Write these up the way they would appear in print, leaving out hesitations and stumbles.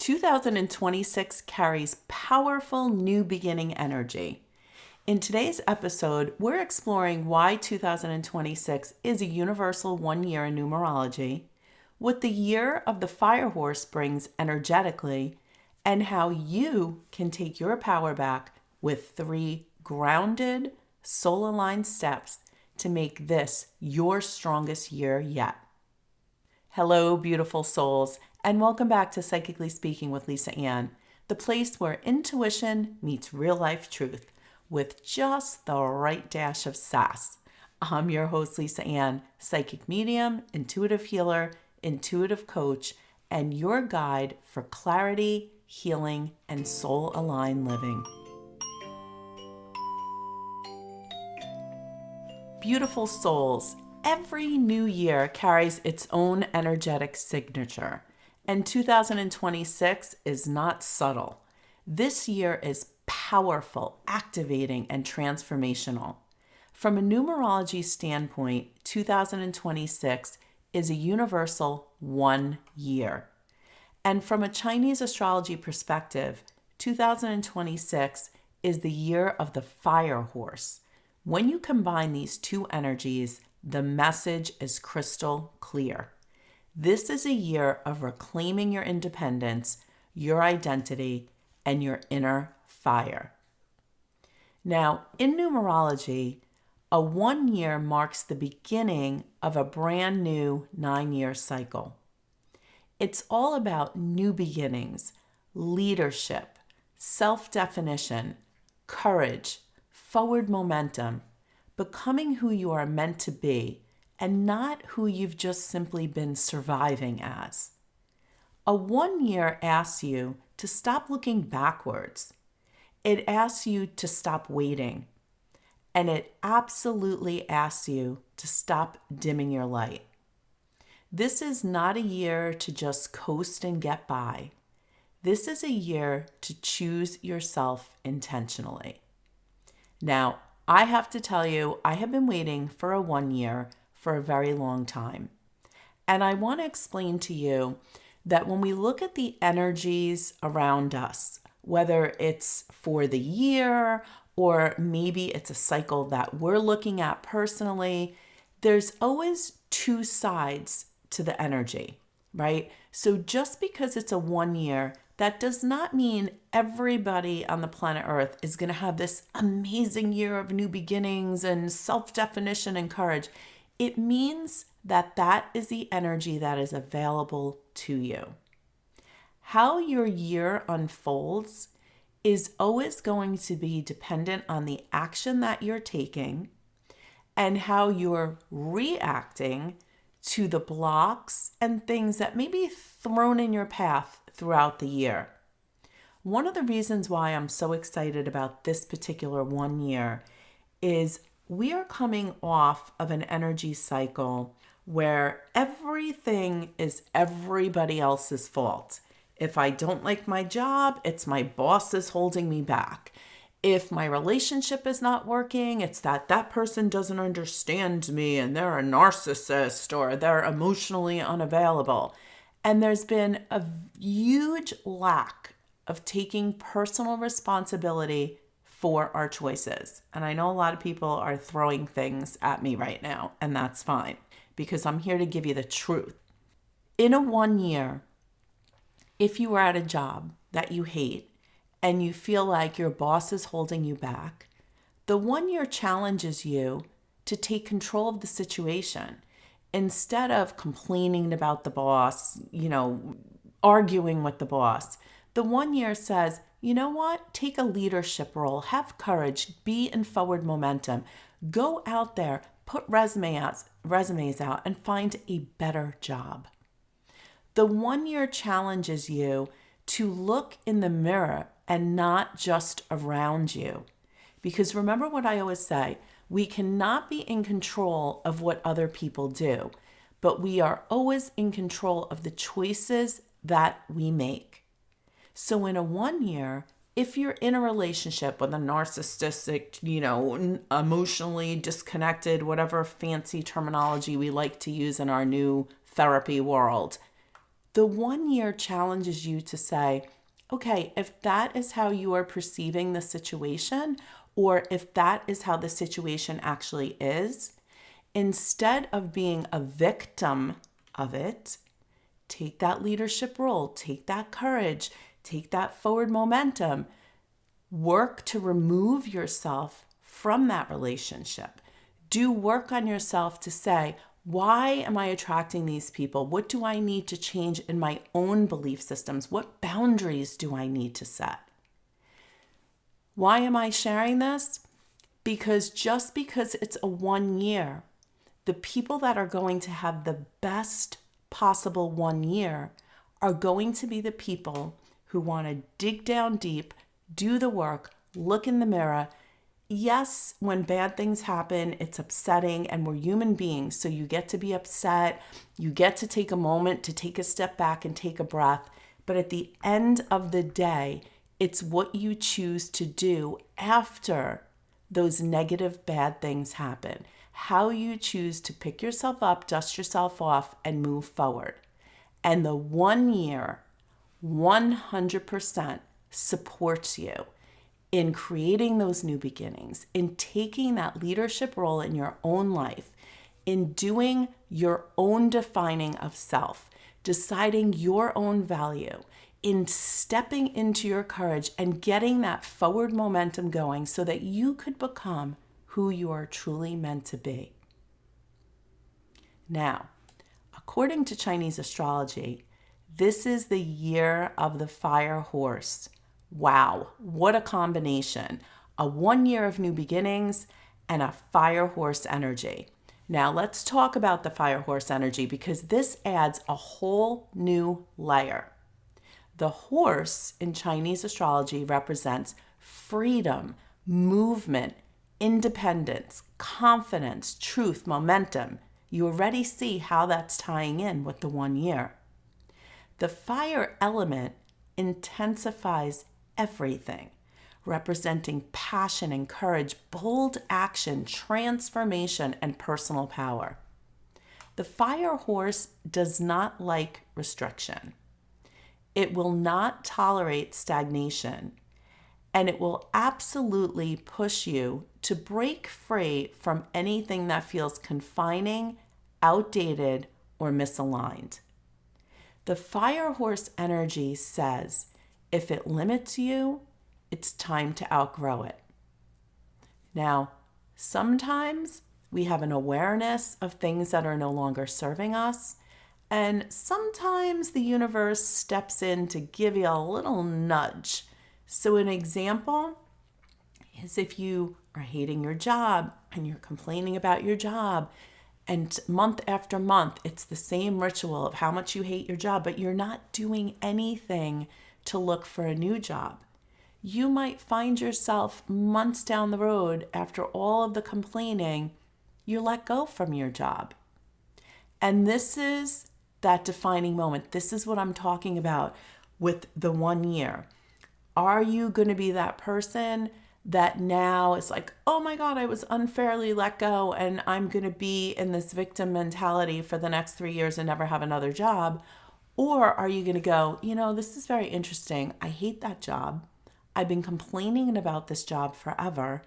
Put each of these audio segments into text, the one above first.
2026 carries powerful new beginning energy. In today's episode, we're exploring why 2026 is a universal 1 year in numerology, what the year of the fire horse brings energetically, and how you can take your power back with 3 grounded, soul-aligned steps to make this your strongest year yet. Hello, beautiful souls, and welcome back to Psychically Speaking with Lisa Ann, the place where intuition meets real-life truth with just the right dash of sass. I'm your host, Lisa Ann, psychic medium, intuitive healer, intuitive coach, and your guide for clarity, healing, and soul-aligned living. Beautiful souls, every new year carries its own energetic signature, and 2026 is not subtle. This year is powerful, activating, and transformational. From a numerology standpoint, 2026 is a universal 1 year. And from a Chinese astrology perspective, 2026 is the year of the fire horse. When you combine these two energies, the message is crystal clear. This is a year of reclaiming your independence, your identity, and your inner fire. Now, in numerology, a 1 year marks the beginning of a brand new 9-year cycle. It's all about new beginnings, leadership, self-definition, courage, forward momentum, becoming who you are meant to be, and not who you've just simply been surviving as. A 1 year asks you to stop looking backwards. It asks you to stop waiting. And it absolutely asks you to stop dimming your light. This is not a year to just coast and get by. This is a year to choose yourself intentionally. Now, I have to tell you, I have been waiting for a 1 year for a very long time. And I want to explain to you that when we look at the energies around us, whether it's for the year or maybe it's a cycle that we're looking at personally, there's always 2 sides to the energy, right? So just because it's a 1 year, that does not mean everybody on the planet Earth is going to have this amazing year of new beginnings and self-definition and courage. It means that that is the energy that is available to you. How your year unfolds is always going to be dependent on the action that you're taking and how you're reacting to the blocks and things that may be thrown in your path throughout the year. One of the reasons why I'm so excited about this particular 1 year is we are coming off of an energy cycle where everything is everybody else's fault. If I don't like my job, it's my boss is holding me back. If my relationship is not working, it's that person doesn't understand me and they're a narcissist or they're emotionally unavailable. And there's been a huge lack of taking personal responsibility for our choices. And I know a lot of people are throwing things at me right now, and that's fine because I'm here to give you the truth. In a 1 year, if you are at a job that you hate and you feel like your boss is holding you back, the 1 year challenges you to take control of the situation. Instead of complaining about the boss, arguing with the boss, the 1 year says, you know what? Take a leadership role, have courage, be in forward momentum, go out there, put resumes out and find a better job. The 1 year challenges you to look in the mirror and not just around you. Because remember what I always say, we cannot be in control of what other people do, but we are always in control of the choices that we make. So in a 1 year, if you're in a relationship with a narcissistic, emotionally disconnected, whatever fancy terminology we like to use in our new therapy world, The 1 year challenges you to say, okay, if that is how you are perceiving the situation, or if that is how the situation actually is, instead of being a victim of it, take that leadership role, take that courage, take that forward momentum, work to remove yourself from that relationship. Do work on yourself to say, why am I attracting these people? What do I need to change in my own belief systems? What boundaries do I need to set? Why am I sharing this? Because just because it's a 1 year, the people that are going to have the best possible 1 year are going to be the people who want to dig down deep, do the work, look in the mirror. Yes, when bad things happen, it's upsetting, and we're human beings, so you get to be upset. You get to take a moment to take a step back and take a breath. But at the end of the day, it's what you choose to do after those negative, bad things happen. How you choose to pick yourself up, dust yourself off, and move forward. And the 1 year, 100% supports you in creating those new beginnings, in taking that leadership role in your own life, in doing your own defining of self, deciding your own value, in stepping into your courage and getting that forward momentum going so that you could become who you are truly meant to be. Now, according to Chinese astrology, this is the year of the fire horse. Wow, what a combination. A 1 year of new beginnings and a fire horse energy. Now let's talk about the fire horse energy because this adds a whole new layer. The horse in Chinese astrology represents freedom, movement, independence, confidence, truth, momentum. You already see how that's tying in with the 1 year. The fire element intensifies everything, representing passion and courage, bold action, transformation, and personal power. The fire horse does not like restriction. It will not tolerate stagnation, and it will absolutely push you to break free from anything that feels confining, outdated, or misaligned. The fire horse energy says, if it limits you, it's time to outgrow it. Now, sometimes we have an awareness of things that are no longer serving us, and sometimes the universe steps in to give you a little nudge. So an example is if you are hating your job and you're complaining about your job, and month after month, it's the same ritual of how much you hate your job, but you're not doing anything to look for a new job. You might find yourself months down the road after all of the complaining, you let go from your job. And this is that defining moment. This is what I'm talking about with the 1 year. Are you going to be that person that now is like, oh my God, I was unfairly let go and I'm going to be in this victim mentality for the next 3 years and never have another job? Or are you going to go, this is very interesting. I hate that job. I've been complaining about this job forever.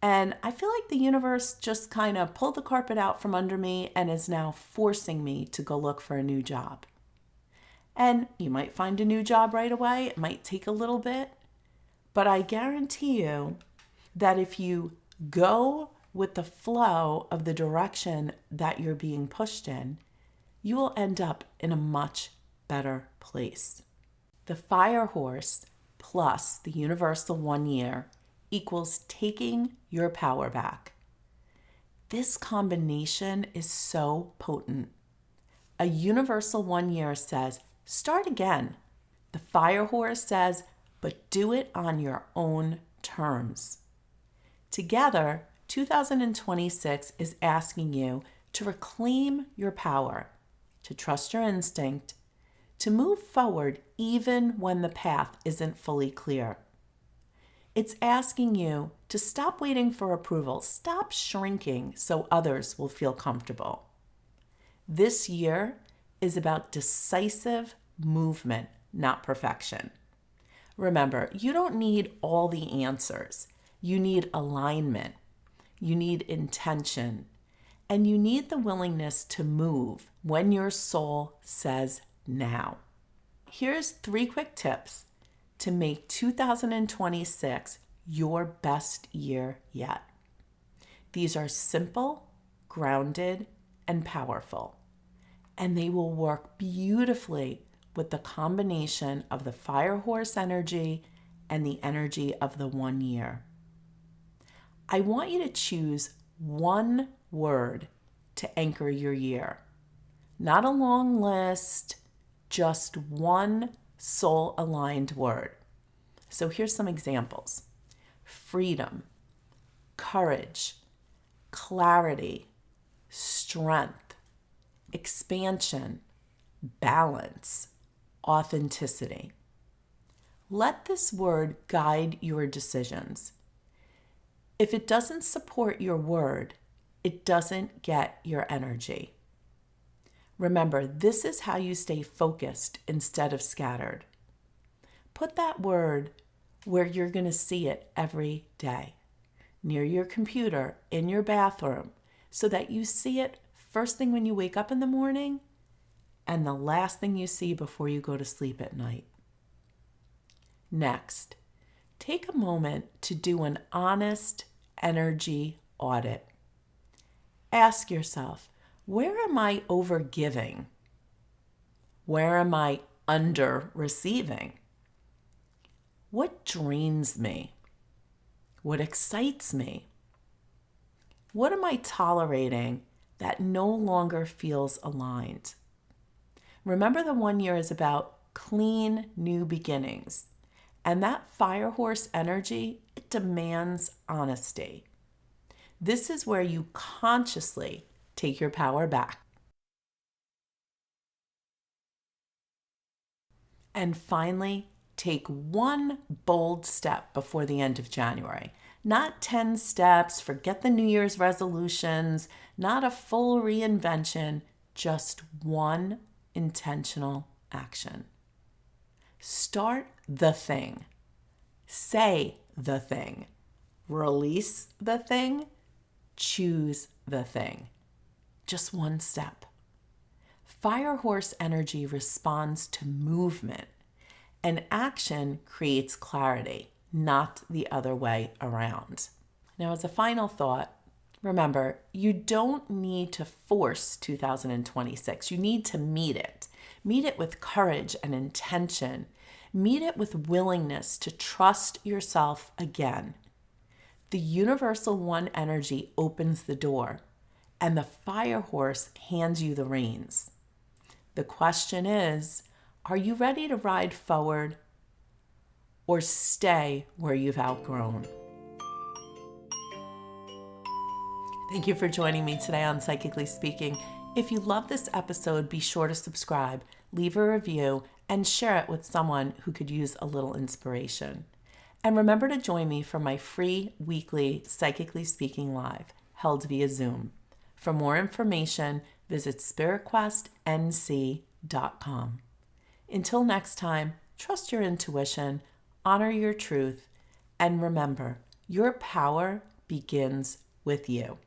And I feel like the universe just kind of pulled the carpet out from under me and is now forcing me to go look for a new job. And you might find a new job right away. It might take a little bit. But I guarantee you that if you go with the flow of the direction that you're being pushed in, you will end up in a much better place. The fire horse plus the universal 1 year equals taking your power back. This combination is so potent. A universal 1 year says, start again. The fire horse says, but do it on your own terms. Together, 2026 is asking you to reclaim your power, to trust your instinct, to move forward even when the path isn't fully clear. It's asking you to stop waiting for approval, stop shrinking so others will feel comfortable. This year is about decisive movement, not perfection. Remember, you don't need all the answers. You need alignment. You need intention. And you need the willingness to move when your soul says now. Here's 3 quick tips to make 2026 your best year yet. These are simple, grounded, and powerful, and they will work beautifully with the combination of the fire horse energy and the energy of the 1 year. I want you to choose one word to anchor your year. Not a long list, just one soul-aligned word. So here's some examples. Freedom, courage, clarity, strength, expansion, balance, authenticity. Let this word guide your decisions. If it doesn't support your word, it doesn't get your energy. Remember, this is how you stay focused instead of scattered. Put that word where you're going to see it every day, near your computer, in your bathroom, so that you see it first thing when you wake up in the morning and the last thing you see before you go to sleep at night. Next, take a moment to do an honest energy audit. Ask yourself, where am I over giving? Where am I under receiving? What drains me? What excites me? What am I tolerating that no longer feels aligned? Remember, the 1 year is about clean new beginnings. And that fire horse energy, it demands honesty. This is where you consciously take your power back. And finally, take one bold step before the end of January. Not 10 steps, forget the New Year's resolutions, not a full reinvention, just one intentional action. Start the thing. Say the thing. Release the thing. Choose the thing. Just one step. Fire horse energy responds to movement, and action creates clarity, not the other way around. Now, as a final thought, remember, you don't need to force 2026. You need to meet it. Meet it with courage and intention. Meet it with willingness to trust yourself again. The universal one energy opens the door, and the fire horse hands you the reins. The question is, are you ready to ride forward or stay where you've outgrown? Thank you for joining me today on Psychically Speaking. If you love this episode, be sure to subscribe, leave a review, and share it with someone who could use a little inspiration. And remember to join me for my free weekly Psychically Speaking Live, held via Zoom. For more information, visit spiritquestnc.com. Until next time, trust your intuition, honor your truth, and remember, your power begins with you.